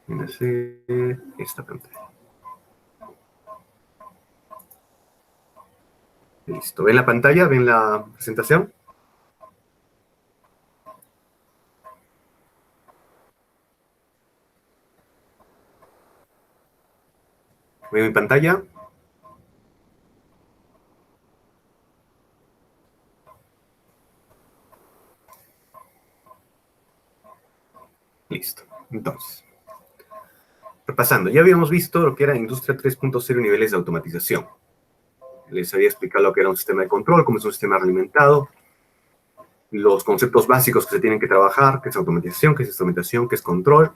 Viene a ser esta pantalla. Listo. ¿Ven la pantalla? ¿Ven la presentación? ¿Ven mi pantalla? Listo. Entonces, repasando, ya habíamos visto lo que era Industria 3.0 y niveles de automatización. Les había explicado lo que era un sistema de control, cómo es un sistema alimentado, los conceptos básicos que se tienen que trabajar, qué es automatización, qué es instrumentación, qué es control,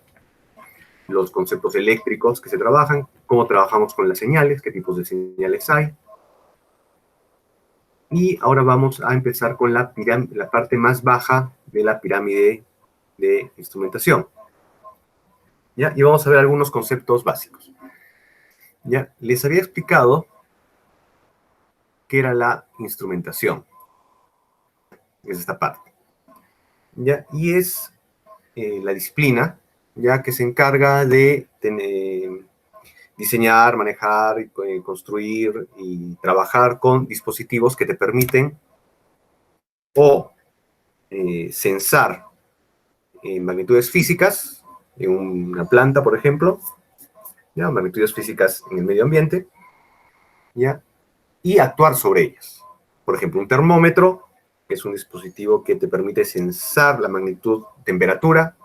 los conceptos eléctricos que se trabajan, cómo trabajamos con las señales, qué tipos de señales hay. Y ahora vamos a empezar con la parte más baja de la pirámide de instrumentación. ¿Ya? Y vamos a ver algunos conceptos básicos. ¿Ya? Les había explicado qué era la instrumentación. Es esta parte. ¿Ya? Y es la disciplina, ya que se encarga de diseñar, manejar, construir y trabajar con dispositivos que te permiten o censar magnitudes físicas en una planta, por ejemplo, ¿ya? Magnitudes físicas en el medio ambiente, ¿ya? Y actuar sobre ellas. Por ejemplo, un termómetro es un dispositivo que te permite censar la magnitud temperatura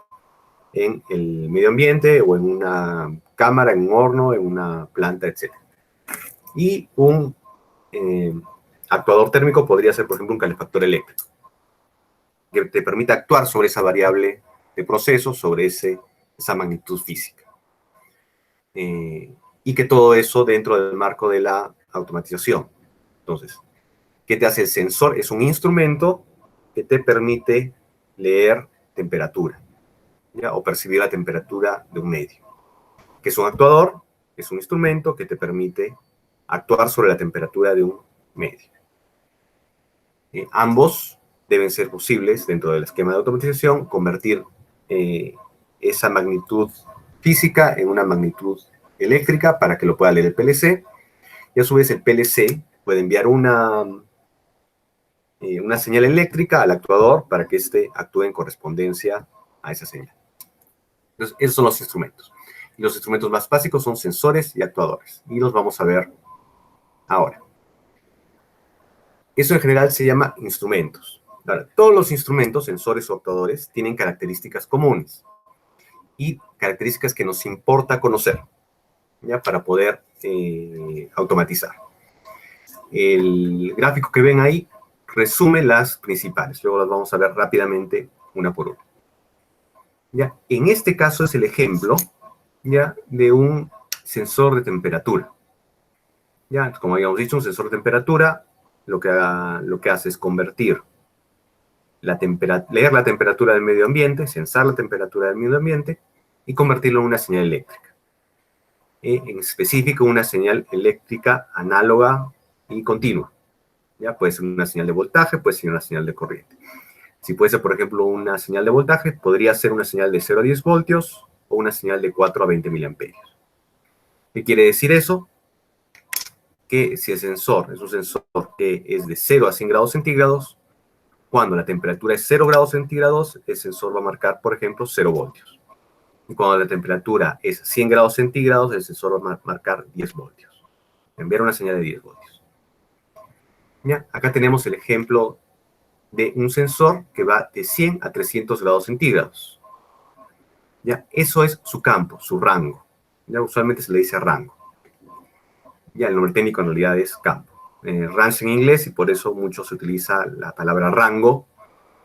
en el medio ambiente o en una cámara, en un horno, en una planta, etc. Y un actuador térmico podría ser, por ejemplo, un calefactor eléctrico, que te permite actuar sobre esa variable de proceso, sobre esa magnitud física. Y que todo eso dentro del marco de la automatización. Entonces, ¿qué te hace el sensor? Es un instrumento que te permite leer temperatura, ¿ya? O percibir la temperatura de un medio. ¿Qué es un actuador? Es un instrumento que te permite actuar sobre la temperatura de un medio. Ambos deben ser posibles dentro del esquema de automatización, convertir esa magnitud física en una magnitud eléctrica para que lo pueda leer el PLC, y a su vez el PLC puede enviar una señal eléctrica al actuador para que éste actúe en correspondencia a esa señal. Entonces, esos son los instrumentos. Y los instrumentos más básicos son sensores y actuadores, y los vamos a ver ahora. Eso en general se llama instrumentos. Ahora, todos los instrumentos, sensores o actuadores, tienen características comunes y características que nos importa conocer, ¿ya? Para poder automatizar. El gráfico que ven ahí resume las principales. Luego las vamos a ver rápidamente una por una. ¿Ya? En este caso es el ejemplo, ¿ya? De un sensor de temperatura. ¿Ya? Como habíamos dicho, un sensor de temperatura lo que hace es convertir leer la temperatura del medio ambiente, censar la temperatura del medio ambiente y convertirlo en una señal eléctrica. En específico, una señal eléctrica análoga y continua. ¿Ya? Puede ser una señal de voltaje, puede ser una señal de corriente. Si puede ser, por ejemplo, una señal de voltaje, podría ser una señal de 0 a 10 voltios o una señal de 4 a 20 miliamperios. ¿Qué quiere decir eso? Que si el sensor es un sensor que es de 0 a 100 grados centígrados, cuando la temperatura es 0 grados centígrados, el sensor va a marcar, por ejemplo, 0 voltios. Y cuando la temperatura es 100 grados centígrados, el sensor va a marcar 10 voltios. Enviar una señal de 10 voltios. ¿Ya? Acá tenemos el ejemplo de un sensor que va de 100 a 300 grados centígrados. ¿Ya? Eso es su campo, su rango. ¿Ya? Usualmente se le dice rango. Ya, el nombre técnico en realidad es campo. Range en inglés, y por eso mucho se utiliza la palabra rango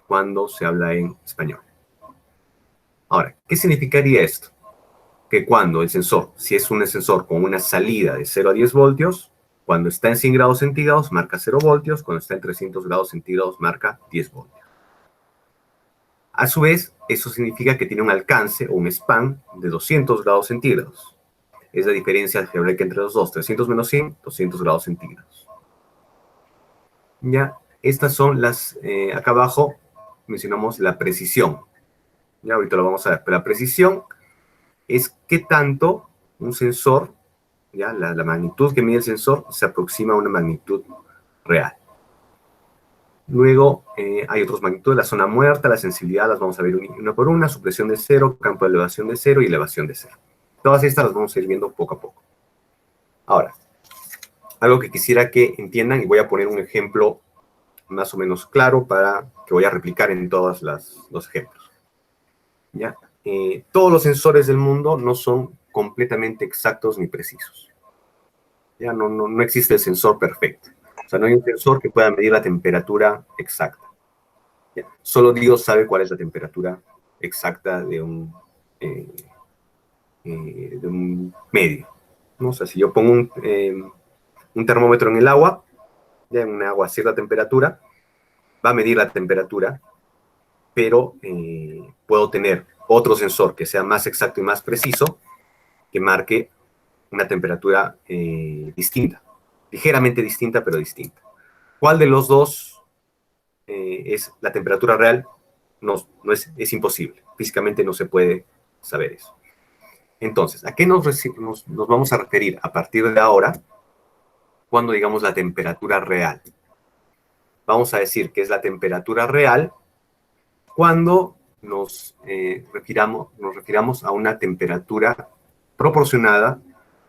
cuando se habla en español. Ahora, ¿qué significaría esto? Que cuando el sensor, si es un sensor con una salida de 0 a 10 voltios, cuando está en 100 grados centígrados marca 0 voltios, cuando está en 300 grados centígrados marca 10 voltios. A su vez, eso significa que tiene un alcance o un span de 200 grados centígrados. Es la diferencia algebraica entre los dos, 300 menos 100, 200 grados centígrados. Ya, estas son las, acá abajo mencionamos la precisión. Ya, ahorita lo vamos a ver, pero la precisión es qué tanto un sensor, ¿ya? La magnitud que mide el sensor se aproxima a una magnitud real. Luego hay otras magnitudes, la zona muerta, la sensibilidad, las vamos a ver una por una, supresión de cero, campo de elevación de cero y elevación de cero. Todas estas las vamos a ir viendo poco a poco. Ahora, algo que quisiera que entiendan, y voy a poner un ejemplo más o menos claro para que voy a replicar en todos los ejemplos. ¿Ya? Todos los sensores del mundo no son completamente exactos ni precisos. Ya no existe el sensor perfecto. O sea, no hay un sensor que pueda medir la temperatura exacta. ¿Ya? Solo Dios sabe cuál es la temperatura exacta de de un medio, ¿no? O sea, si yo pongo un termómetro en el agua, ya en un agua a cierta temperatura, va a medir la temperatura, pero puedo tener otro sensor que sea más exacto y más preciso, que marque una temperatura distinta, ligeramente distinta, pero distinta. ¿Cuál de los dos es la temperatura real? No es imposible. Físicamente no se puede saber eso. Entonces, ¿a qué nos vamos a referir a partir de ahora cuando digamos la temperatura real? Vamos a decir que es la temperatura real cuando nos refiramos a una temperatura proporcionada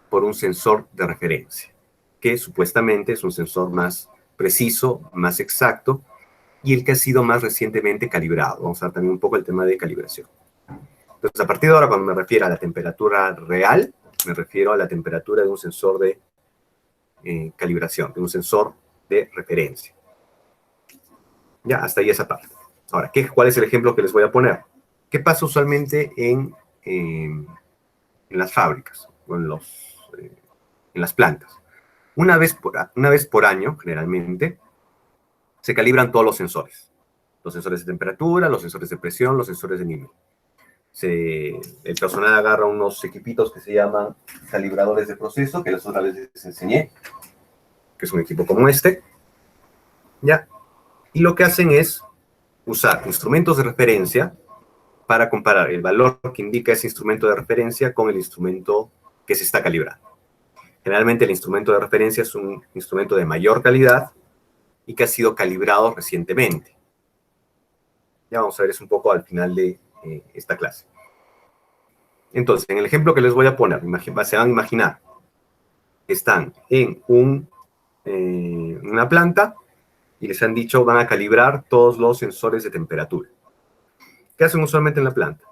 por un sensor de referencia, que supuestamente es un sensor más preciso, más exacto, y el que ha sido más recientemente calibrado. Vamos a ver también un poco el tema de calibración. Entonces, a partir de ahora, cuando me refiero a la temperatura real, me refiero a la temperatura de un sensor de calibración, de un sensor de referencia. Ya, hasta ahí esa parte. Ahora, ¿cuál es el ejemplo que les voy a poner? ¿Qué pasa usualmente en las fábricas o en las plantas? Una vez por año, generalmente, se calibran todos los sensores. Los sensores de temperatura, los sensores de presión, los sensores de nivel. El personal agarra unos equipitos que se llaman calibradores de proceso, que las otras veces les enseñé, que es un equipo como este, ¿ya? Y lo que hacen es usar instrumentos de referencia para comparar el valor que indica ese instrumento de referencia con el instrumento que se está calibrando. Generalmente el instrumento de referencia es un instrumento de mayor calidad y que ha sido calibrado recientemente. Ya vamos a ver eso un poco al final de esta clase. Entonces, en el ejemplo que les voy a poner, se van a imaginar que están en una planta y les han dicho van a calibrar todos los sensores de temperatura. ¿Qué hacen usualmente en la planta?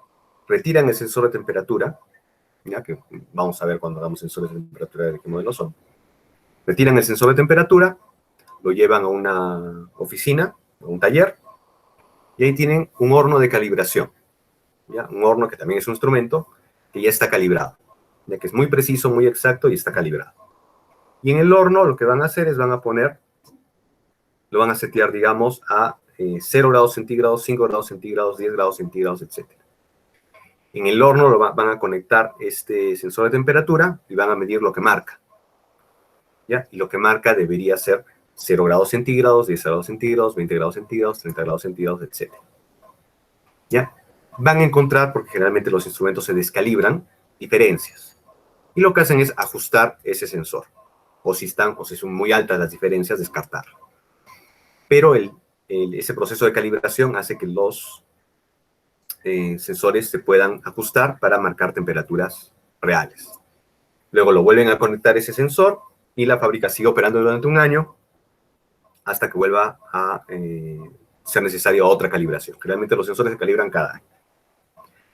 Retiran el sensor de temperatura, ya que vamos a ver cuando hagamos sensores de temperatura de qué modelo son. Retiran el sensor de temperatura, lo llevan a una oficina, a un taller, y ahí tienen un horno de calibración, ¿ya? Un horno que también es un instrumento que ya está calibrado, ya que es muy preciso, muy exacto y está calibrado. Y en el horno lo que van a hacer es lo van a setear, digamos, a 0 grados centígrados, 5 grados centígrados, 10 grados centígrados, etc. En el horno van a conectar este sensor de temperatura y van a medir lo que marca, ¿ya? Y lo que marca debería ser 0 grados centígrados, 10 grados centígrados, 20 grados centígrados, 30 grados centígrados, etc. ¿Ya? Van a encontrar, porque generalmente los instrumentos se descalibran, diferencias. Y lo que hacen es ajustar ese sensor. O si son muy altas las diferencias, descartarlo. Pero ese proceso de calibración hace que los sensores se puedan ajustar para marcar temperaturas reales. Luego lo vuelven a conectar ese sensor y la fábrica sigue operando durante un año hasta que vuelva a ser necesaria otra calibración. Generalmente los sensores se calibran cada año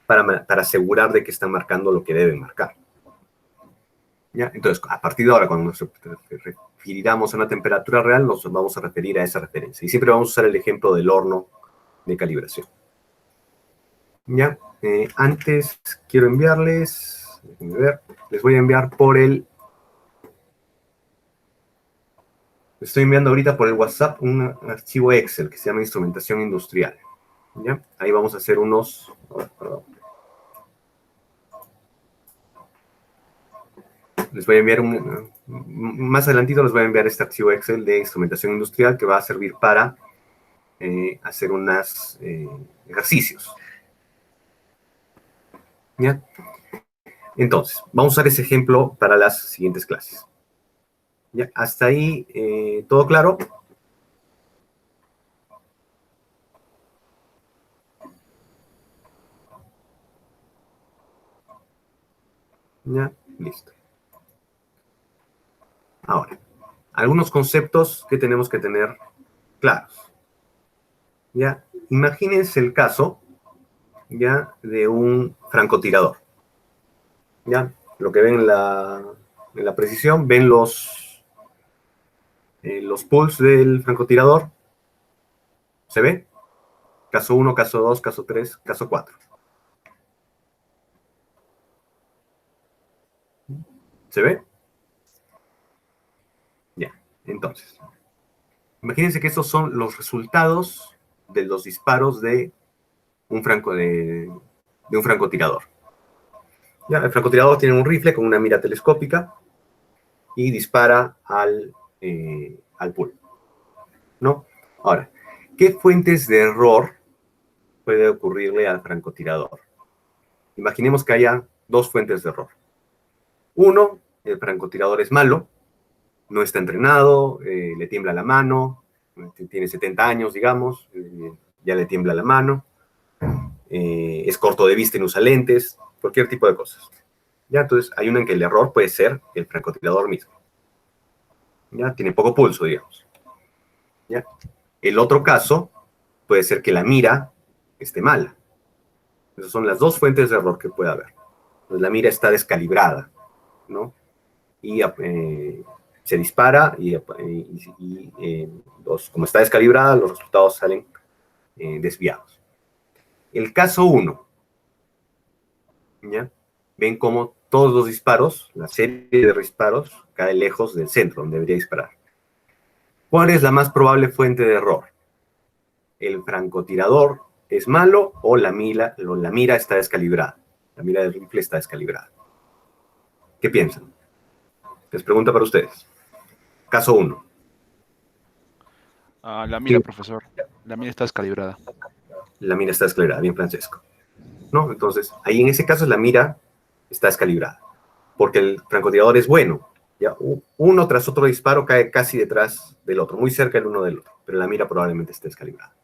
para asegurar de que están marcando lo que deben marcar. ¿Ya? Entonces, a partir de ahora, cuando nos refiramos a una temperatura real, nos vamos a referir a esa referencia. Y siempre vamos a usar el ejemplo del horno de calibración. ¿Ya? Antes quiero enviarles, déjenme ver, les voy a enviar estoy enviando ahorita por el WhatsApp un archivo Excel que se llama instrumentación industrial. ¿Ya? Ahí vamos a hacer les voy a enviar más adelantito les voy a enviar este archivo Excel de instrumentación industrial que va a servir para hacer unos ejercicios. ¿Ya? Entonces, vamos a usar ese ejemplo para las siguientes clases. ¿Ya? Hasta ahí, ¿todo claro? ¿Ya? Listo. Ahora, algunos conceptos que tenemos que tener claros. ¿Ya? Imagínense el caso, ¿ya? De un francotirador. ¿Ya? Lo que ven en la precisión, ven los pulls del francotirador. ¿Se ve? Caso 1, caso 2, caso 3, caso 4. ¿Se ve? Ya. Entonces, imagínense que estos son los resultados de los disparos de un francotirador. Ya, el francotirador tiene un rifle con una mira telescópica y dispara al pool, ¿no? Ahora, ¿qué fuentes de error puede ocurrirle al francotirador? Imaginemos que haya dos fuentes de error. Uno, el francotirador es malo, no está entrenado, le tiembla la mano, tiene 70 años, digamos, ya le tiembla la mano, es corto de vista y no usa lentes, cualquier tipo de cosas. Ya, entonces hay uno en que el error puede ser el francotirador mismo. Ya, tiene poco pulso, digamos. ¿Ya? El otro caso puede ser que la mira esté mala. Esas son las dos fuentes de error que puede haber. Pues la mira está descalibrada, ¿no? Y se dispara como está descalibrada, los resultados salen desviados. El caso 1, ¿ya? Ven cómo todos los disparos, la serie de disparos, cae lejos del centro donde debería disparar. ¿Cuál es la más probable fuente de error? ¿El francotirador es malo o la mira está descalibrada? La mira del rifle está descalibrada. ¿Qué piensan? Les pregunta para ustedes. Caso 1. La mira, profesor. La mira está descalibrada. La mira está descalibrada, bien Francesco. ¿No? Entonces, ahí en ese caso la mira está descalibrada, porque el francotirador es bueno. ¿Ya? Uno tras otro disparo cae casi detrás del otro, muy cerca el uno del otro, pero la mira probablemente esté descalibrada.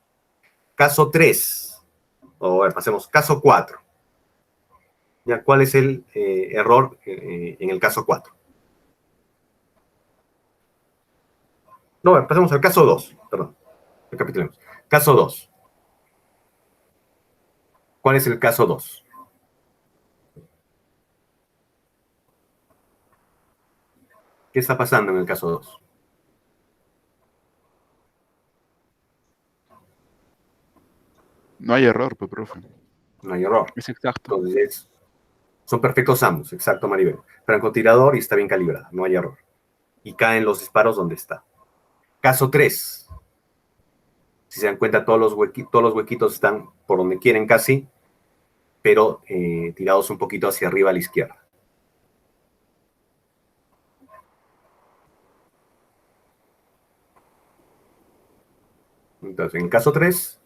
Caso 3, o bueno, pasemos, caso 4. ¿Ya? ¿Cuál es el error en el caso 4? No, pasemos al caso 2, perdón, recapitulemos. Caso 2. ¿Cuál es el caso 2? ¿Qué está pasando en el caso 2? No hay error, pues, profe. No hay error. Es exacto. Entonces, son perfectos ambos, exacto, Maribel. Francotirador y está bien calibrada, no hay error. Y caen los disparos donde está. Caso 3. Si se dan cuenta, todos los huequitos están por donde quieren casi, pero tirados un poquito hacia arriba a la izquierda. Entonces, en el caso 3,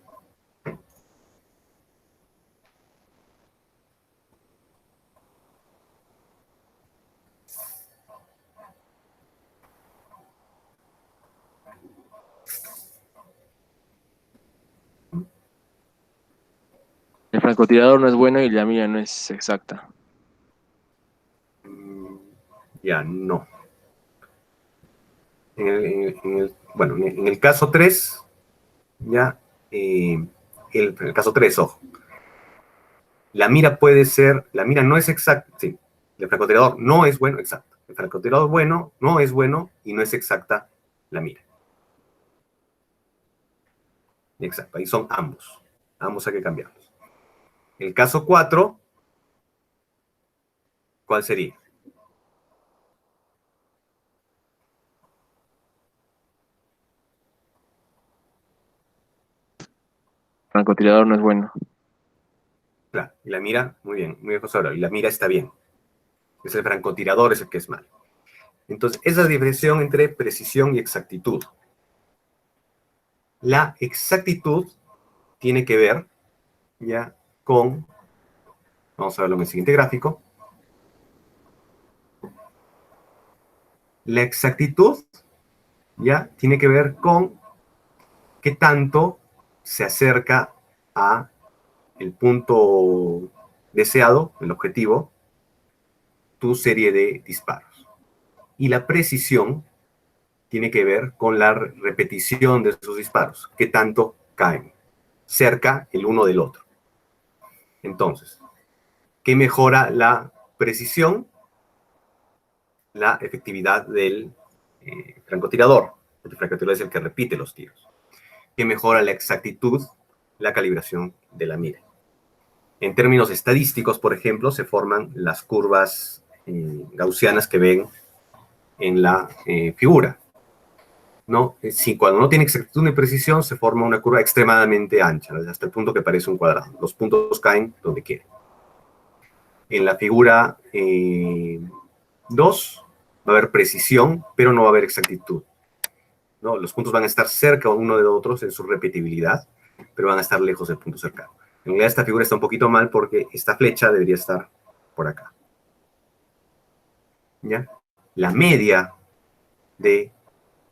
El francotirador no es bueno y la mira no es exacta. ya no. Bueno, en el caso 3, ya, el caso 3, ojo, la mira no es exacta, sí, el francotirador no es bueno, exacto. El francotirador bueno no es bueno y no es exacta la mira. Exacto, ahí son ambos. Ambos hay que cambiarlos. El caso 4, ¿cuál sería? Francotirador no es bueno. Claro, y la mira, muy bien, José Aurelio, y la mira está bien. Es el francotirador, es el que es mal. Entonces, esa es la diferencia entre precisión y exactitud. La exactitud tiene que ver ya con, vamos a verlo en el siguiente gráfico, La exactitud ya tiene que ver con qué tanto se acerca a el punto deseado, el objetivo, tu serie de disparos. Y la precisión tiene que ver con la repetición de esos disparos, qué tanto caen cerca el uno del otro. Entonces, ¿qué mejora la precisión? La efectividad del francotirador. El francotirador es el que repite los tiros. ¿Qué mejora la exactitud? La calibración de la mira. En términos estadísticos, por ejemplo, se forman las curvas gaussianas que ven en la figura, ¿no? Si cuando no tiene exactitud ni precisión, se forma una curva extremadamente ancha, hasta el punto que parece un cuadrado. Los puntos caen donde quieren. En la figura 2 va a haber precisión, pero no va a haber exactitud, ¿no? Los puntos van a estar cerca uno de otros en su repetibilidad, pero van a estar lejos del punto cercano. En realidad esta figura está un poquito mal porque esta flecha debería estar por acá. ¿Ya? La media de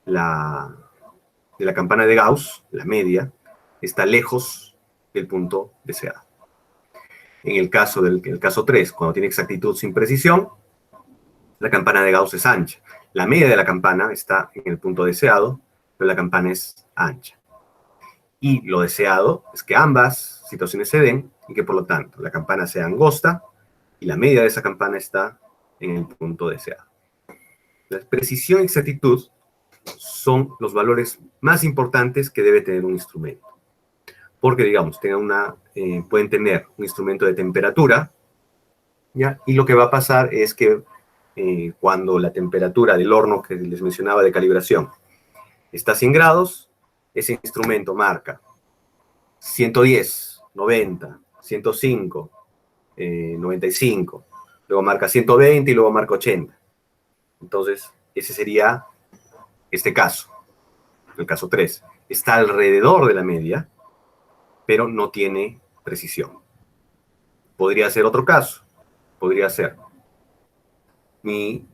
la campana de Gauss, la media, está lejos del punto deseado. En el caso 3, cuando tiene exactitud sin precisión, la campana de Gauss es ancha. La media de la campana está en el punto deseado, pero la campana es ancha. Y lo deseado es que ambas situaciones se den y que por lo tanto la campana sea angosta y la media de esa campana está en el punto deseado. La precisión y exactitud son los valores más importantes que debe tener un instrumento. Porque, digamos, pueden tener un instrumento de temperatura, ¿ya? Y lo que va a pasar es que cuando la temperatura del horno que les mencionaba de calibración está a 100 grados, ese instrumento marca 110, 90, 105, 95, luego marca 120 y luego marca 80. Entonces, ese sería este caso, el caso 3. Está alrededor de la media, pero no tiene precisión. Podría ser otro caso. Podría ser mi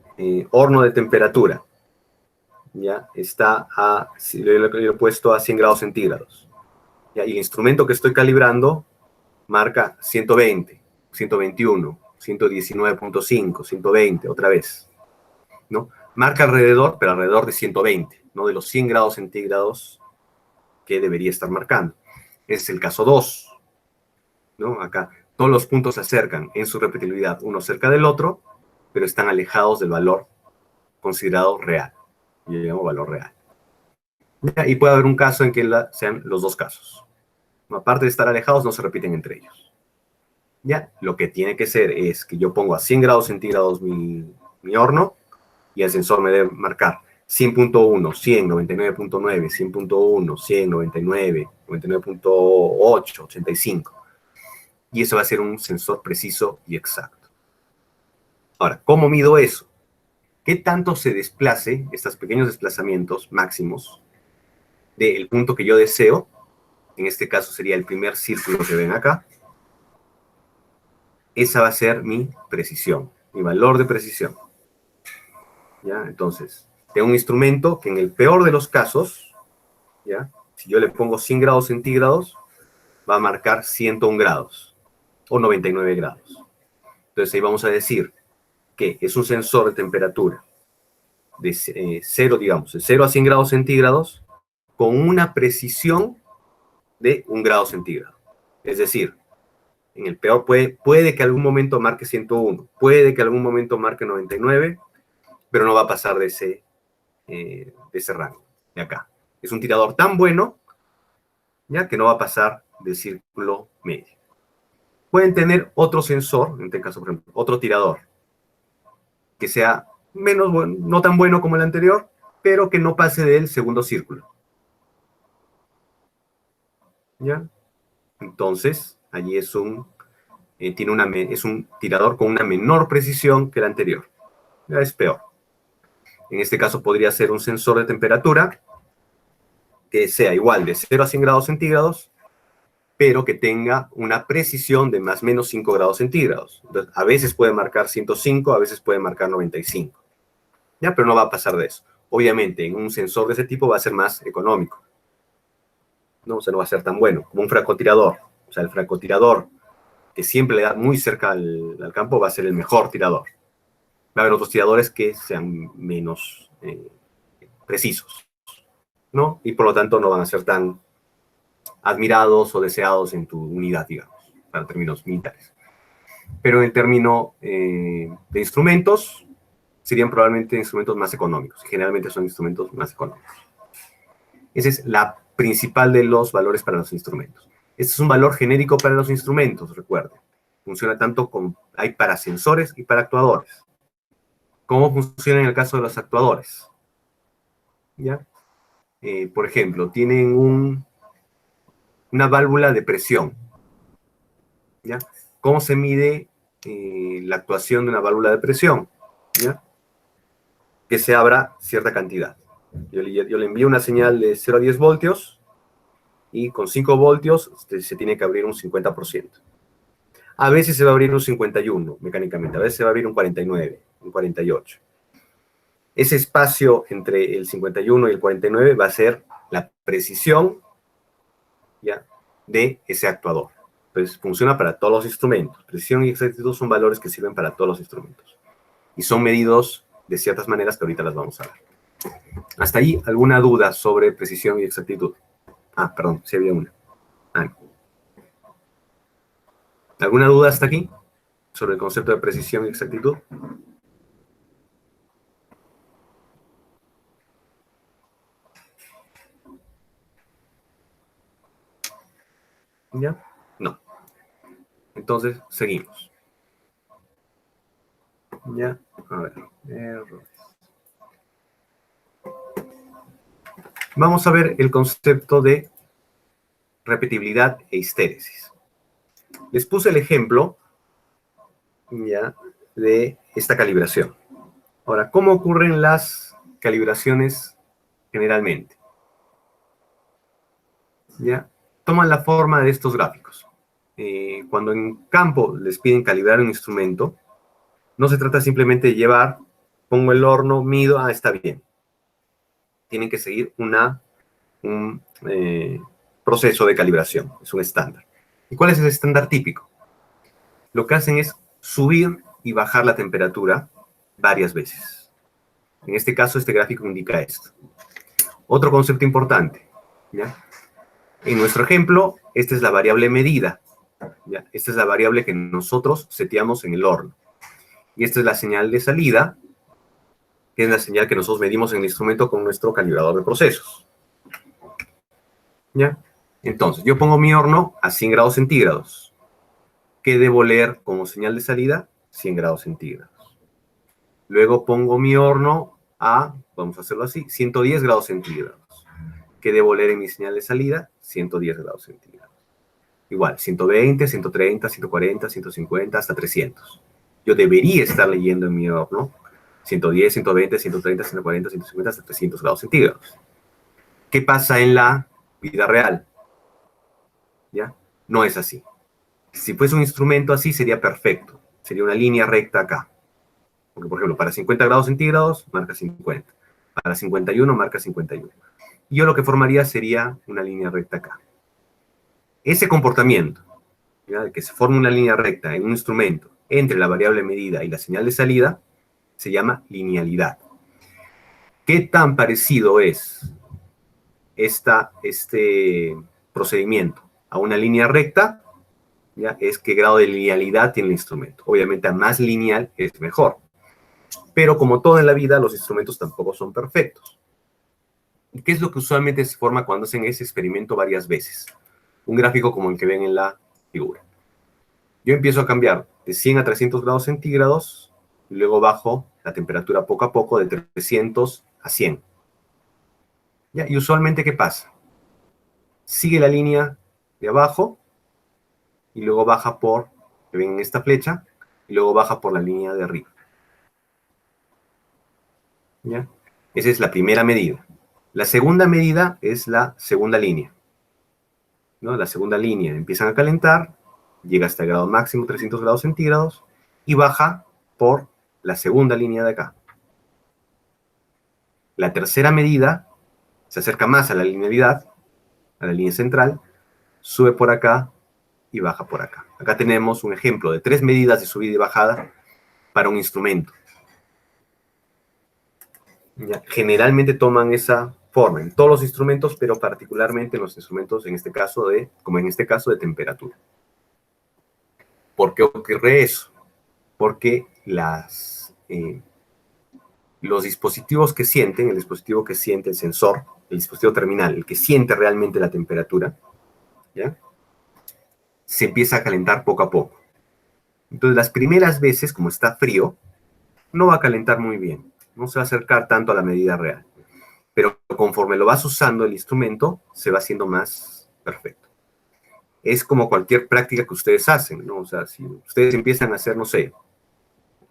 horno de temperatura. ¿Ya? Lo he puesto a 100 grados centígrados. ¿Ya? Y el instrumento que estoy calibrando marca 120, 121, 119.5, 120, otra vez, ¿no? Marca alrededor, pero alrededor de 120, no de los 100 grados centígrados que debería estar marcando. Ese es el caso 2, ¿no? Acá todos los puntos se acercan en su repetibilidad uno cerca del otro, pero están alejados del valor considerado real. Yo llamo valor real. ¿Ya? Y puede haber un caso en que sean los dos casos. Aparte de estar alejados, no se repiten entre ellos. ¿Ya? Lo que tiene que ser es que yo pongo a 100 grados centígrados mi horno y el sensor me debe marcar 100.1, 100, 99.9, 100.1, 100, 99, 99.8, 85. Y eso va a ser un sensor preciso y exacto. Ahora, ¿cómo mido eso? ¿Qué tanto se desplace, estos pequeños desplazamientos máximos, del punto que yo deseo? En este caso sería el primer círculo que ven acá. Esa va a ser mi precisión, mi valor de precisión. ¿Ya? Entonces, tengo un instrumento que en el peor de los casos, ¿ya? Si yo le pongo 100 grados centígrados, va a marcar 101 grados o 99 grados. Entonces ahí vamos a decir que es un sensor de temperatura de 0, digamos, de 0 a 100 grados centígrados con una precisión de 1 grado centígrado. Es decir, en el peor puede que algún momento marque 101, puede que algún momento marque 99, pero no va a pasar de ese rango, de acá. Es un tirador tan bueno, ya que no va a pasar del círculo medio. Pueden tener otro sensor, en este caso, por ejemplo, otro tirador, que sea menos bueno, no tan bueno como el anterior, pero que no pase del segundo círculo. ¿Ya? Entonces, allí es un tirador con una menor precisión que el anterior. Ya es peor. En este caso podría ser un sensor de temperatura que sea igual de 0 a 100 grados centígrados, pero que tenga una precisión de más o menos 5 grados centígrados. Entonces, a veces puede marcar 105, a veces puede marcar 95. ¿Ya? Pero no va a pasar de eso. Obviamente, en un sensor de ese tipo va a ser más económico, ¿no? O sea, no va a ser tan bueno como un francotirador. O sea, el francotirador que siempre le da muy cerca al campo va a ser el mejor tirador. Va a haber otros tiradores que sean menos precisos, ¿no? Y por lo tanto no van a ser tan admirados o deseados en tu unidad, digamos, para términos militares. Pero en términos de instrumentos, serían probablemente instrumentos más económicos. Generalmente son instrumentos más económicos. Esa es la principal de los valores para los instrumentos. Este es un valor genérico para los instrumentos, recuerden. Funciona tanto como hay para sensores y para actuadores. ¿Cómo funciona en el caso de los actuadores? ¿Ya? Por ejemplo, tienen una válvula de presión. ¿Ya? ¿Cómo se mide la actuación de una válvula de presión? ¿Ya? Que se abra cierta cantidad. Yo le envío una señal de 0 a 10 voltios y con 5 voltios se tiene que abrir un 50%. A veces se va a abrir un 51 mecánicamente, a veces se va a abrir un 49, un 48. Ese espacio entre el 51 y el 49 va a ser la precisión, ¿ya?, de ese actuador. Entonces, funciona para todos los instrumentos. Precisión y exactitud son valores que sirven para todos los instrumentos. Y son medidos de ciertas maneras que ahorita las vamos a ver. ¿Hasta ahí alguna duda sobre precisión y exactitud? Ah, perdón, sí había una. ¿Alguna duda hasta aquí sobre el concepto de precisión y exactitud? ¿Ya? No. Entonces, seguimos. ¿Ya? A ver. Errores. Vamos a ver el concepto de repetibilidad e histéresis. Les puse el ejemplo, ¿ya?, de esta calibración. Ahora, ¿cómo ocurren las calibraciones generalmente? ¿Ya? Toman la forma de estos gráficos. Cuando en campo les piden calibrar un instrumento, no se trata simplemente de llevar, pongo el horno, mido, está bien. Tienen que seguir un proceso de calibración, es un estándar. ¿Y cuál es el estándar típico? Lo que hacen es subir y bajar la temperatura varias veces. En este caso, este gráfico indica esto. Otro concepto importante, ¿ya? En nuestro ejemplo, esta es la variable medida, ¿ya? Esta es la variable que nosotros seteamos en el horno. Y esta es la señal de salida, que es la señal que nosotros medimos en el instrumento con nuestro calibrador de procesos. ¿Ya? Entonces, yo pongo mi horno a 100 grados centígrados. ¿Qué debo leer como señal de salida? 100 grados centígrados. Luego pongo mi horno a, vamos a hacerlo así, 110 grados centígrados. ¿Qué debo leer en mi señal de salida? 110 grados centígrados. Igual, 120, 130, 140, 150, hasta 300. Yo debería estar leyendo en mi horno 110, 120, 130, 140, 150, hasta 300 grados centígrados. ¿Qué pasa en la vida real? ¿Ya? No es así. Si fuese un instrumento así, sería perfecto. Sería una línea recta acá. Porque, por ejemplo, para 50 grados centígrados, marca 50. Para 51, marca 51. Y yo lo que formaría sería una línea recta acá. Ese comportamiento, ¿ya?, de que se forme una línea recta en un instrumento entre la variable medida y la señal de salida, se llama linealidad. ¿Qué tan parecido es este procedimiento a una línea recta? ¿Ya? Es qué grado de linealidad tiene el instrumento. Obviamente, a más lineal es mejor. Pero como todo en la vida, los instrumentos tampoco son perfectos. ¿Y qué es lo que usualmente se forma cuando hacen ese experimento varias veces? Un gráfico como el que ven en la figura. Yo empiezo a cambiar de 100 a 300 grados centígrados y luego bajo la temperatura poco a poco de 300 a 100. ¿Ya? Y usualmente, ¿qué pasa? Sigue la línea de abajo y luego baja por, que ven en esta flecha, y luego baja por la línea de arriba. ¿Ya? Esa es la primera medida. La segunda medida es la segunda línea, ¿no? La segunda línea empiezan a calentar, llega hasta el grado máximo, 300 grados centígrados, y baja por la segunda línea de acá. La tercera medida se acerca más a la linealidad, a la línea central, sube por acá y baja por acá. Acá tenemos un ejemplo de 3 medidas de subida y bajada para un instrumento. ¿Ya? Generalmente toman esa forma en todos los instrumentos, pero particularmente en los instrumentos, como en este caso, de temperatura. ¿Por qué ocurre eso? Porque los dispositivos que sienten, el dispositivo que siente el sensor, el dispositivo terminal, el que siente realmente la temperatura, ¿ya? Se empieza a calentar poco a poco. Entonces, las primeras veces, como está frío, no va a calentar muy bien, no se va a acercar tanto a la medida real. Pero conforme lo vas usando el instrumento, se va haciendo más perfecto. Es como cualquier práctica que ustedes hacen, ¿no? O sea, si ustedes empiezan a hacer, no sé,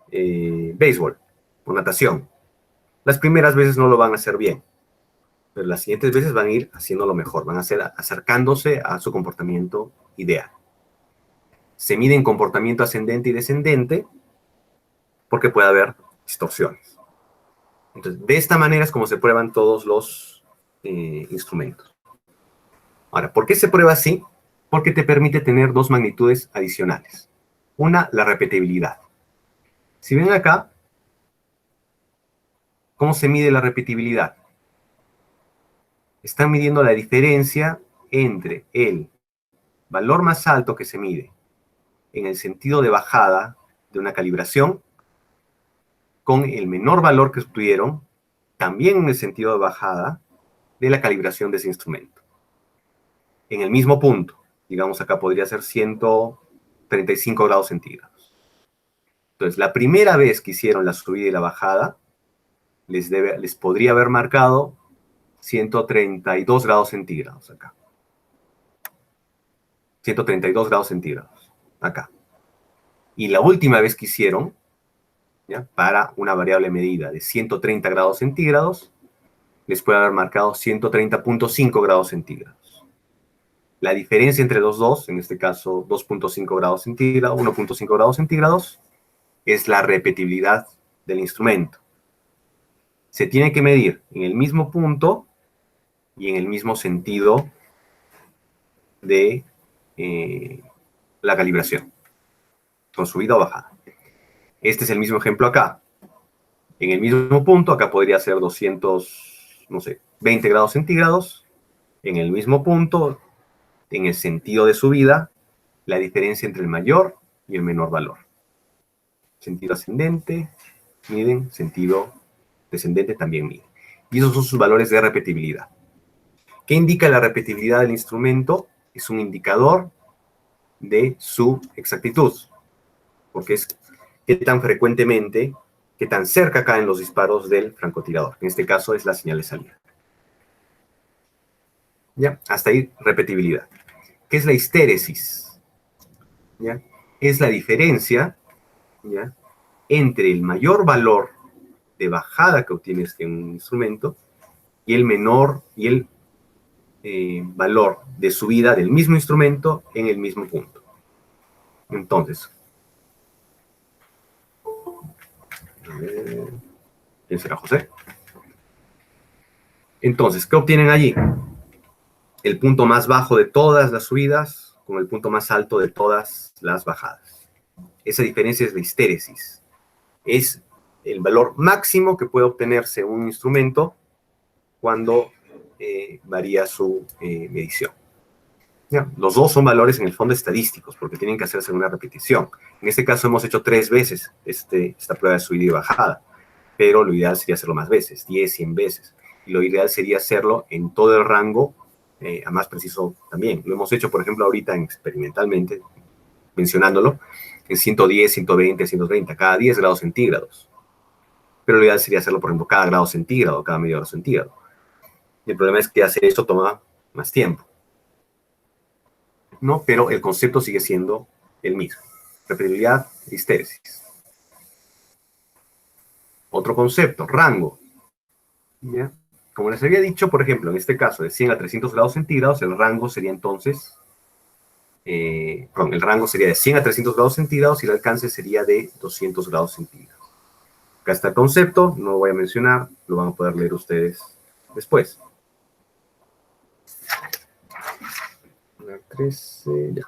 béisbol o natación, las primeras veces no lo van a hacer bien, pero las siguientes veces van a ir haciéndolo mejor, van a ser acercándose a su comportamiento ideal. Se mide en comportamiento ascendente y descendente porque puede haber distorsiones. Entonces, de esta manera es como se prueban todos los instrumentos. Ahora, ¿por qué se prueba así? Porque te permite tener 2 magnitudes adicionales. Una, la repetibilidad. Si ven acá, ¿cómo se mide la repetibilidad? Están midiendo la diferencia entre el valor más alto que se mide en el sentido de bajada de una calibración con el menor valor que obtuvieron, también en el sentido de bajada de la calibración de ese instrumento. En el mismo punto, digamos acá podría ser 135 grados centígrados. Entonces, la primera vez que hicieron la subida y la bajada, les podría haber marcado 132 grados centígrados acá. 132 grados centígrados acá. Y la última vez que hicieron, ¿ya?, para una variable medida de 130 grados centígrados, les puede haber marcado 130.5 grados centígrados. La diferencia entre los dos, en este caso 2.5 grados centígrados, 1.5 grados centígrados, es la repetibilidad del instrumento. Se tiene que medir en el mismo punto y en el mismo sentido de la calibración, con subida o bajada. Este es el mismo ejemplo acá. En el mismo punto, acá podría ser 20 grados centígrados. En el mismo punto, en el sentido de subida, la diferencia entre el mayor y el menor valor. Sentido ascendente, miden, sentido descendente también miden. Y esos son sus valores de repetibilidad. ¿Qué indica la repetibilidad del instrumento? Es un indicador de su exactitud, porque es qué tan frecuentemente, qué tan cerca caen los disparos del francotirador. En este caso es la señal de salida. ¿Ya? Hasta ahí, repetibilidad. ¿Qué es la histéresis? ¿Ya? Es la diferencia, ¿ya?, entre el mayor valor de bajada que obtienes en un instrumento y el menor y el valor de subida del mismo instrumento en el mismo punto. Entonces, ¿quién será José? Entonces, ¿qué obtienen allí? El punto más bajo de todas las subidas con el punto más alto de todas las bajadas. Esa diferencia es la histéresis. Es el valor máximo que puede obtenerse un instrumento cuando varía su medición. ¿Ya? Los dos son valores en el fondo estadísticos, porque tienen que hacerse una repetición. En este caso hemos hecho 3 veces esta prueba de subida y bajada, pero lo ideal sería hacerlo más veces, 10, 100 veces. Y lo ideal sería hacerlo en todo el rango, a más preciso también. Lo hemos hecho, por ejemplo, ahorita experimentalmente, mencionándolo, en 110, 120, 130, cada 10 grados centígrados. Pero lo ideal sería hacerlo, por ejemplo, cada grado centígrado, cada medio grado centígrado. Y el problema es que hacer esto toma más tiempo, ¿no? Pero el concepto sigue siendo el mismo. Repetibilidad, histéresis. Otro concepto, rango. ¿Ya? Como les había dicho, por ejemplo, en este caso de 100 a 300 grados centígrados, el rango sería entonces, el rango sería de 100 a 300 grados centígrados y el alcance sería de 200 grados centígrados. Acá está el concepto, no lo voy a mencionar, lo van a poder leer ustedes después. 13, ya.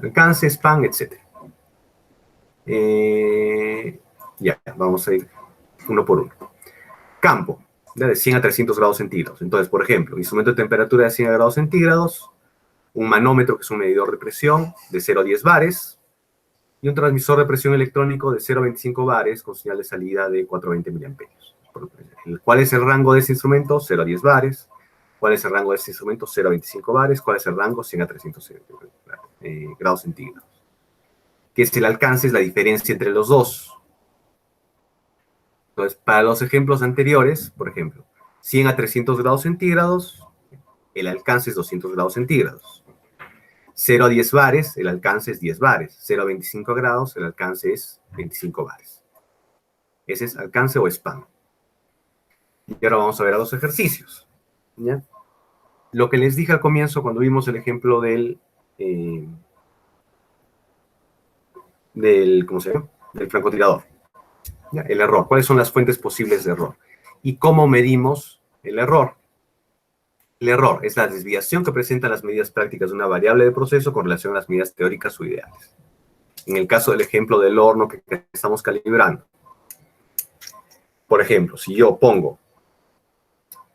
Alcance, span, etc. Ya, vamos a ir uno por uno. Campo, ¿ya? De 100 a 300 grados centígrados. Entonces, por ejemplo, instrumento de temperatura de 100 grados centígrados, un manómetro, que es un medidor de presión, de 0 a 10 bares, y un transmisor de presión electrónico de 0 a 25 bares con señal de salida de 420 miliamperios. ¿Cuál es el rango de ese instrumento? 0 a 10 bares. ¿Cuál es el rango de ese instrumento? 0 a 25 bares. ¿Cuál es el rango? 100 a 300 grados centígrados. ¿Qué es el alcance? Es la diferencia entre los dos. Entonces, para los ejemplos anteriores, por ejemplo, 100 a 300 grados centígrados, el alcance es 200 grados centígrados. 0 a 10 bares, el alcance es 10 bares. 0 a 25 grados, el alcance es 25 bares. Ese es alcance o span. Y ahora vamos a ver a los ejercicios. ¿Ya? Lo que les dije al comienzo cuando vimos el ejemplo ¿cómo se llama? Del francotirador. ¿Ya? El error. ¿Cuáles son las fuentes posibles de error? ¿Y cómo medimos el error? El error es la desviación que presentan las medidas prácticas de una variable de proceso con relación a las medidas teóricas o ideales. En el caso del ejemplo del horno que estamos calibrando. Por ejemplo, si yo pongo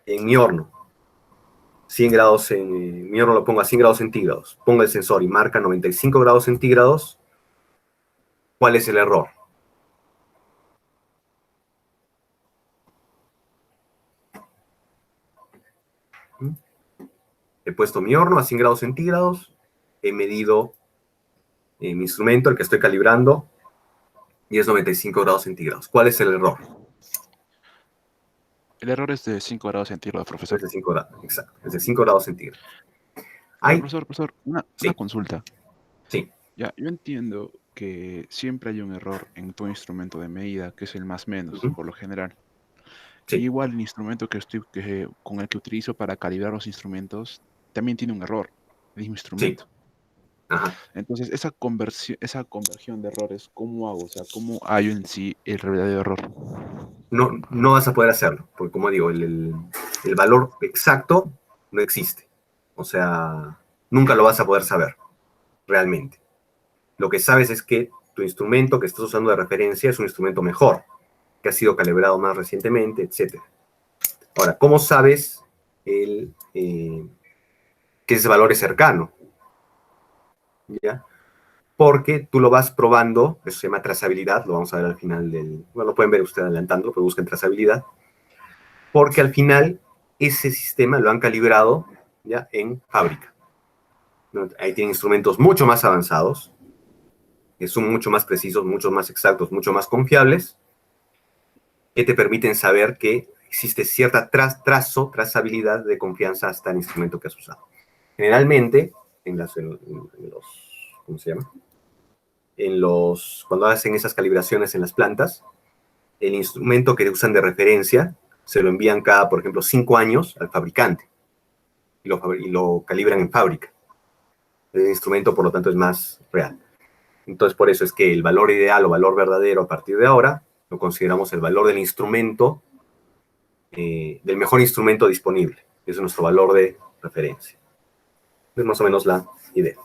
en mi horno 100 grados, mi horno lo pongo a 100 grados centígrados, pongo el sensor y marca 95 grados centígrados, ¿cuál es el error? He puesto mi horno a 100 grados centígrados, he medido mi instrumento, el que estoy calibrando, y es 95 grados centígrados. ¿Cuál es el error? El error es de 5 grados centígrados, profesor. Es de 5 grados, exacto, es de 5 grados centígrados. Profesor, una consulta. Sí. Ya, yo entiendo que siempre hay un error en todo instrumento de medida, que es el más menos, por lo general. Sí. Y igual el instrumento con el que utilizo para calibrar los instrumentos también tiene un error, el mismo instrumento. Sí. Ajá. Entonces, esa conversión de errores, ¿cómo hago? O sea, ¿cómo hallo en sí el verdadero error? No vas a poder hacerlo, porque como digo, el valor exacto no existe. O sea, nunca lo vas a poder saber, realmente. Lo que sabes es que tu instrumento que estás usando de referencia es un instrumento mejor, que ha sido calibrado más recientemente, etc. Ahora, ¿cómo sabes que ese valor es cercano? ¿Ya? Porque tú lo vas probando, eso se llama trazabilidad, lo vamos a ver al final bueno, lo pueden ver ustedes adelantando, pero busquen trazabilidad, porque al final ese sistema lo han calibrado ya en fábrica. Ahí tienen instrumentos mucho más avanzados, que son mucho más precisos, mucho más exactos, mucho más confiables, que te permiten saber que existe cierta trazabilidad de confianza hasta el instrumento que has usado. Generalmente, ¿cómo se llama? Cuando hacen esas calibraciones en las plantas, el instrumento que usan de referencia se lo envían cada, por ejemplo, 5 años al fabricante y lo calibran en fábrica. El instrumento, por lo tanto, es más real. Entonces, por eso es que el valor ideal o valor verdadero a partir de ahora lo consideramos el valor del instrumento, del mejor instrumento disponible. Ese es nuestro valor de referencia. Es más o menos la idea.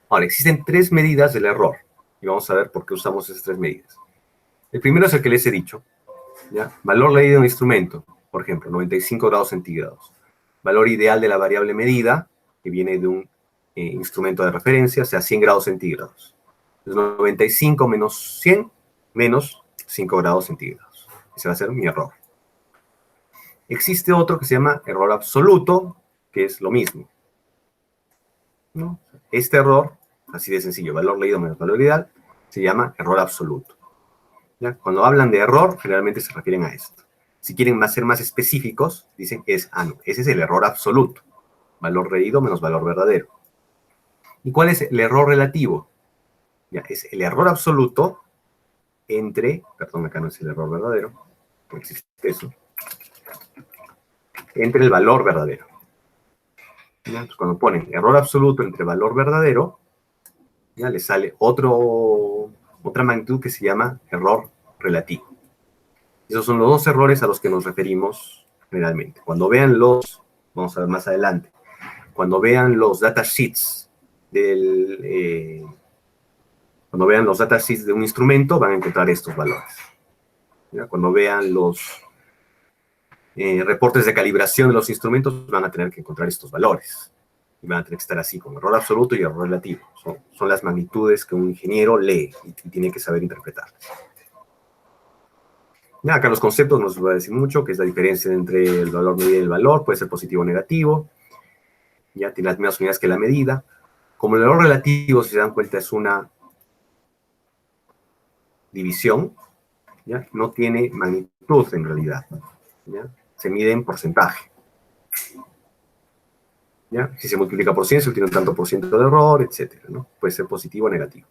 Ahora, existen 3 medidas del error. Y vamos a ver por qué usamos esas 3 medidas. El primero es el que les he dicho. ¿Ya? Valor leído de un instrumento. Por ejemplo, 95 grados centígrados. Valor ideal de la variable medida, que viene de un instrumento de referencia, o sea, 100 grados centígrados. Entonces, 95 menos 100 menos 5 grados centígrados. Ese va a ser mi error. Existe otro que se llama error absoluto, que es lo mismo. ¿No? Este error, así de sencillo, valor leído menos valor ideal, se llama error absoluto. ¿Ya? Cuando hablan de error, generalmente se refieren a esto. Si quieren ser más específicos, dicen ese es el error absoluto. Valor leído menos valor verdadero. ¿Y cuál es el error relativo? Ya, es el error absoluto perdón, acá no es el error verdadero, no existe eso, entre el valor verdadero. ¿Ya? Entonces, cuando ponen error absoluto entre valor verdadero, ya les sale otra magnitud que se llama error relativo. Esos son los dos errores a los que nos referimos generalmente. Cuando vean los, vamos a ver más adelante, cuando vean los datasheets cuando vean los datasheets de un instrumento, van a encontrar estos valores. ¿Ya? Cuando vean los reportes de calibración de los instrumentos, van a tener que encontrar estos valores. Y van a tener que estar así, con error absoluto y error relativo. Son las magnitudes que un ingeniero lee y tiene que saber interpretar. Ya, acá los conceptos nos va a decir mucho, que es la diferencia entre el valor medida y el valor, puede ser positivo o negativo. Ya tiene las mismas unidades que la medida. Como el error relativo, si se dan cuenta, es una división, ¿ya? No tiene magnitud en realidad, ¿ya? Se mide en porcentaje, ¿ya? Si se multiplica por 100, se obtiene un tanto por ciento de error, etcétera, ¿no? Puede ser positivo o negativo,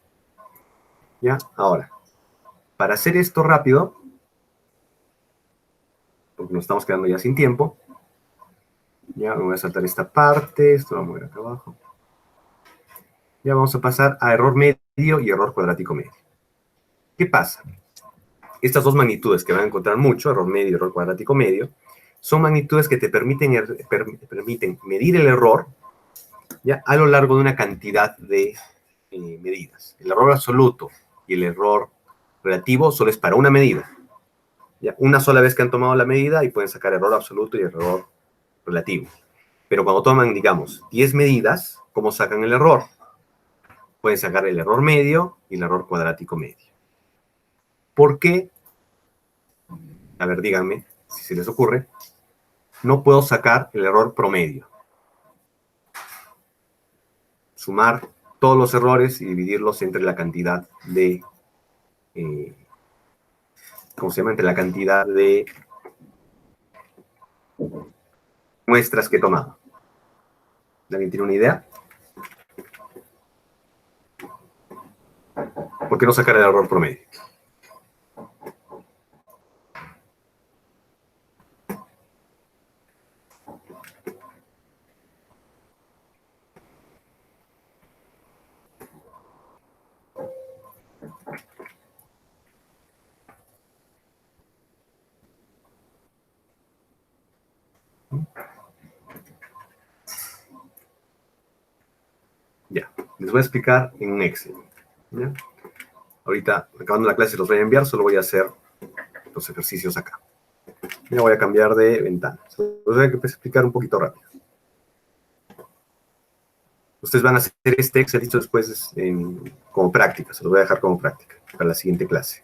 ¿ya? Ahora, para hacer esto rápido, porque nos estamos quedando ya sin tiempo, ya me voy a saltar esta parte, esto lo vamos a mover acá abajo. Ya vamos a pasar a error medio y error cuadrático medio. ¿Qué pasa? Estas dos magnitudes que van a encontrar mucho, error medio y error cuadrático medio, son magnitudes que te permiten medir el error, ¿ya? A lo largo de una cantidad de medidas. El error absoluto y el error relativo solo es para una medida. ¿Ya? Una sola vez que han tomado la medida y pueden sacar error absoluto y error relativo. Pero cuando toman, digamos, 10 medidas, ¿cómo sacan el error? Pueden sacar el error medio y el error cuadrático medio. ¿Por qué? A ver, díganme, si se les ocurre, no puedo sacar el error promedio. Sumar todos los errores y dividirlos entre la cantidad de, ¿cómo se llama? Entre la cantidad de muestras que he tomado. ¿Alguien tiene una idea? ¿Por qué no sacar el error promedio? Ya, les voy a explicar en un Excel. ¿Ya? Ahorita, acabando la clase, los voy a enviar, solo voy a hacer los ejercicios acá. Ya voy a cambiar de ventana. Los voy a explicar un poquito rápido. Ustedes van a hacer este Excel después como práctica, se los voy a dejar como práctica para la siguiente clase.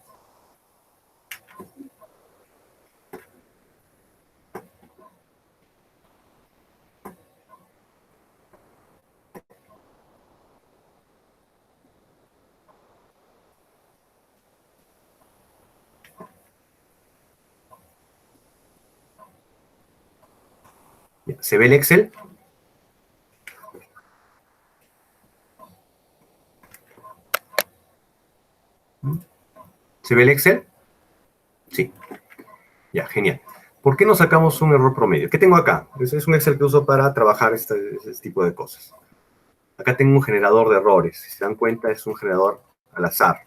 ¿Se ve el Excel? ¿Se ve el Excel? Sí. Ya, genial. ¿Por qué no sacamos un error promedio? ¿Qué tengo acá? Es un Excel que uso para trabajar este tipo de cosas. Acá tengo un generador de errores. Si se dan cuenta, es un generador al azar.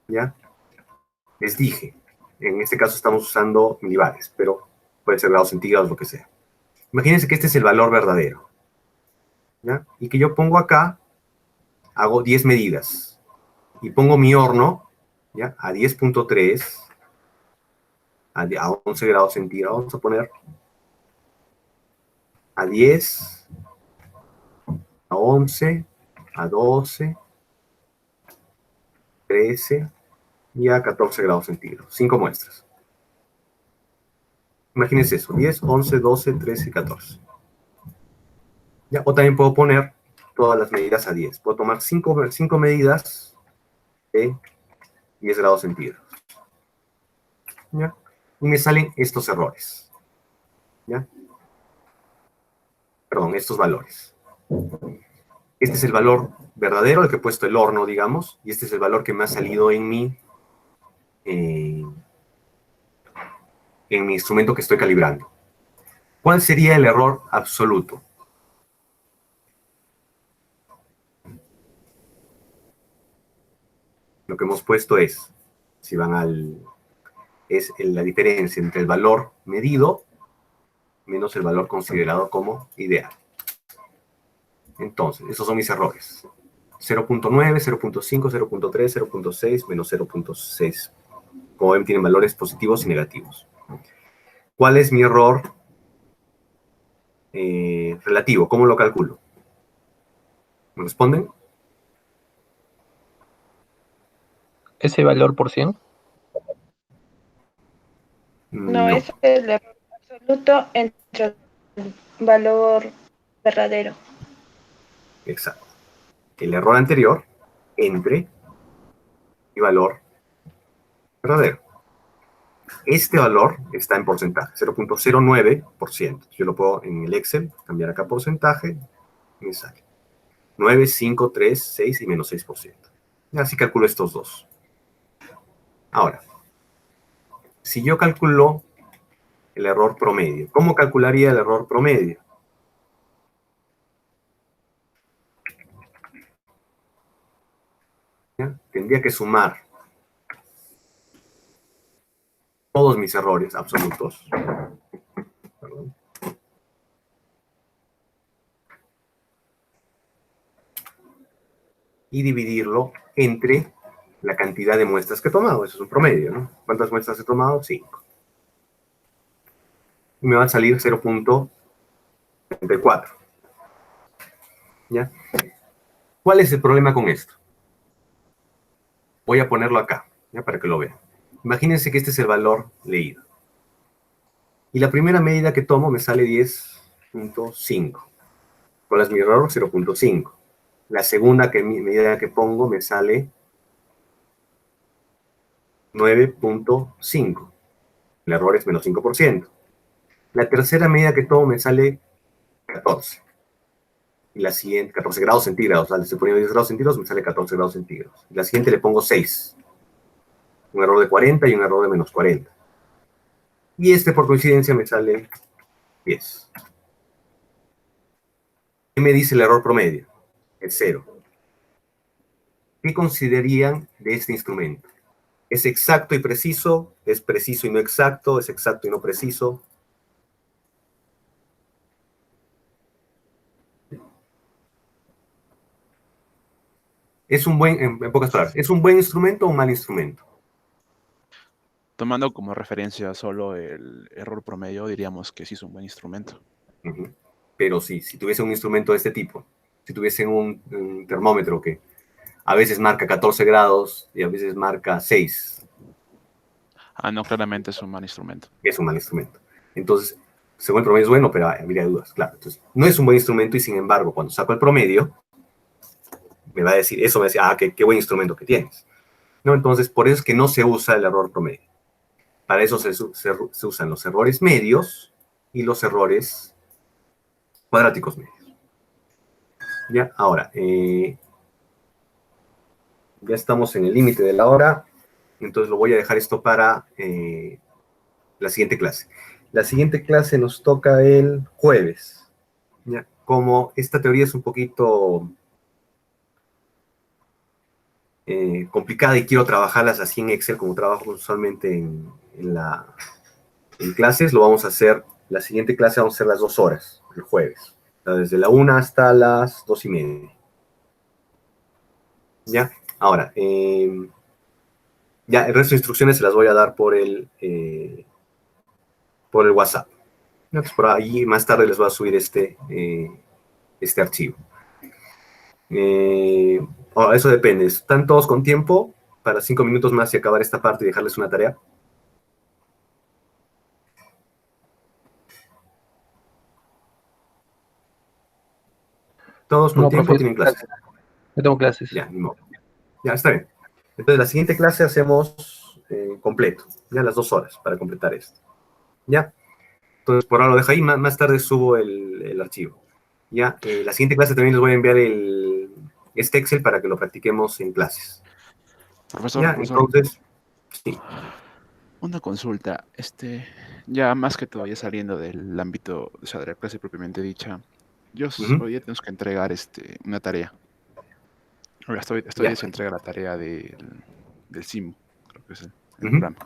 ¿Ya? Les dije, en este caso estamos usando milibares, pero puede ser grados centígrados, lo que sea. Imagínense que este es el valor verdadero, ¿ya? Y que yo pongo acá, hago 10 medidas, y pongo mi horno, ¿ya? A 10.3, a 11 grados centígrados, vamos a poner a 10, a 11, a 12, 13 y a 14 grados centígrados. 5 muestras. Imagínense eso, 10, 11, 12, 13 y 14. ¿Ya? O también puedo poner todas las medidas a 10. Puedo tomar 5 medidas de 10 grados centígrados. ¿Ya? Y me salen estos errores. ¿Ya? Perdón, estos valores. Este es el valor verdadero, el que he puesto el horno, digamos, y este es el valor que me ha salido en mi instrumento que estoy calibrando. ¿Cuál sería el error absoluto? Lo que hemos puesto es Si van es la diferencia entre el valor medido menos el valor considerado como ideal. Entonces, esos son mis errores. 0.9, 0.5, 0.3, 0.6, menos 0.6. Como ven, tienen valores positivos y negativos. ¿Cuál es mi error relativo? ¿Cómo lo calculo? ¿Me responden? Ese valor por 100. No, No, es el error absoluto entre el valor verdadero. exacto. El error anterior entre mi valor verdadero. Este valor está en porcentaje, 0.09%. Yo lo puedo en el Excel cambiar acá porcentaje y me sale 9, 5, 3, 6 y menos 6%. Así calculo estos dos. Ahora, si yo calculo el error promedio, ¿cómo calcularía el error promedio? ¿Ya? Tendría que sumar todos mis errores absolutos. Perdón. Y dividirlo entre la cantidad de muestras que he tomado. Eso es un promedio, ¿no? ¿Cuántas muestras he tomado? 5. Y me va a salir 0.34. ¿Ya? ¿Cuál es el problema con esto? Voy a ponerlo acá, ¿ya? Para que lo vean. Imagínense que este es el valor leído. Y la primera medida que tomo me sale 10.5. ¿Cuál es mi error? 0.5. La segunda medida que pongo me sale 9.5. El error es menos 5%. La tercera medida que tomo me sale 14. Y la siguiente, 14 grados centígrados. O sea, le estoy poniendo 10 grados centígrados, me sale 14 grados centígrados. Y la siguiente le pongo 6. Un error de 40 y un error de menos 40. Y este, por coincidencia, me sale 10. ¿Qué me dice el error promedio? Es 0. ¿Qué considerarían de este instrumento? ¿Es exacto y preciso? ¿Es preciso y no exacto? ¿Es exacto y no preciso? Es un buen, en pocas palabras, ¿es un buen instrumento o un mal instrumento? Tomando como referencia solo el error promedio, diríamos que sí es un buen instrumento. Uh-huh. Pero sí, si tuviese un instrumento de este tipo, si tuviese un termómetro que a veces marca 14 grados y a veces marca 6, Ah, no, claramente es un mal instrumento. es un mal instrumento. Entonces, según el promedio es bueno, pero habría dudas, claro. Entonces, no es un buen instrumento y sin embargo, cuando saco el promedio, me va a decir, eso me va a decir, ah, qué buen instrumento que tienes. ¿No? Entonces, por eso es que no se usa el error promedio. Para eso se usan los errores medios y los errores cuadráticos medios. Ya, ahora, ya estamos en el límite de la hora, entonces lo voy a dejar esto para la siguiente clase. La siguiente clase nos toca el jueves. ¿Ya? Como esta teoría es un poquito complicada y quiero trabajarlas así en Excel como trabajo usualmente en clases, lo vamos a hacer, la siguiente clase vamos a hacer las 2 horas, el jueves. O sea, desde la 1 hasta las 2:30. ¿Ya? Ahora, ya el resto de instrucciones se las voy a dar por el WhatsApp. Entonces, por ahí más tarde les voy a subir este archivo. Ahora, eso depende. ¿Están todos con tiempo para 5 minutos más y acabar esta parte y dejarles una tarea? ¿Todos con No, tiempo profe, tienen clases? yo tengo clases. Ya, ni modo. Ya, está bien. Entonces, la siguiente clase hacemos completo, ya las 2 horas para completar esto. ¿Ya? Entonces, por ahora lo dejo ahí, más tarde subo el archivo. ¿Ya? La siguiente clase también les voy a enviar este Excel para que lo practiquemos en clases. Profesor, ¿Ya? profesor, Entonces, sí. una consulta. Ya más que todo, ya saliendo del ámbito, o sea, de la clase propiamente dicha, Ujú. hoy día tenemos que entregar una tarea. Ahora, estoy Ya. se entrega la tarea del SIMU, creo pues, el Ujú. programa.